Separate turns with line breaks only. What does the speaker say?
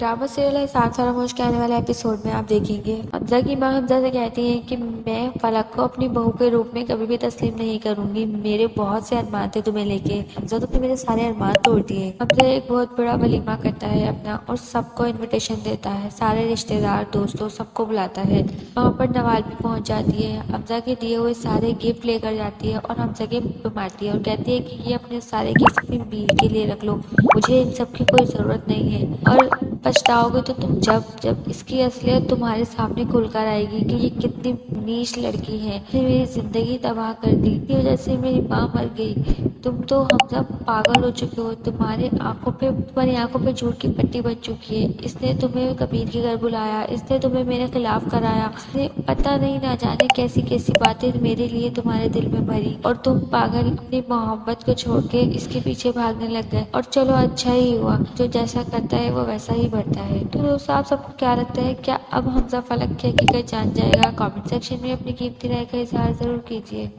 Drama serial है सात फरामोश के आने वाले एपिसोड में आप देखेंगे हमजा की माँ हमजा से कहती है कि मैं फलक को अपनी बहू के रूप में कभी भी तस्लीम नहीं करूंगी। मेरे बहुत से अरमान थे तुम्हें लेके, हमजा तुमने मेरे सारे अरमान तोड़ दिए। हमजा एक बहुत बड़ा वलीमा करता है अपना और सबको इनविटेशन देता है, सारे रिश्तेदार दोस्तों सबको बुलाता है। वहाँ पर नवाल भी पहुँच जाती है, हमजा के दिए हुए सारे गिफ्ट लेकर जाती है और हमजा के मुंह पे मारती है और कहती है कि ये अपने सारे गिफ्ट अपनी बीवी के लिए रख लो, मुझे इन सब की कोई ज़रूरत नहीं है। और पछताओगे तो तुम जब जब इसकी असलियत तुम्हारे सामने खुलकर आएगी कि ये कितनी नीच लड़की है, इसने मेरी ज़िंदगी तबाह कर दी, इसकी वजह से मेरी माँ मर गई। तुम तो हम सब पागल हो चुके हो, तुम्हारी आंखों पे झूठ की पट्टी बन चुकी है। इसने तुम्हें कबीर के घर बुलाया, इसने तुम्हें मेरे खिलाफ कराया, इसने पता नहीं ना जाने कैसी कैसी बातें मेरे लिए तुम्हारे दिल में भरी और तुम पागल अपनी मोहब्बत को छोड़ के इसके पीछे भागने लग गए। और चलो अच्छा ही हुआ, जो जैसा करता है वो वैसा ही बढ़ता है। तो दोस्तों आप सबको क्या लगता है, क्या अब हमजा फलक की हकीकत जान जाएगा? कमेंट सेक्शन में अपनी कीमती राय का इजहार जरूर कीजिए।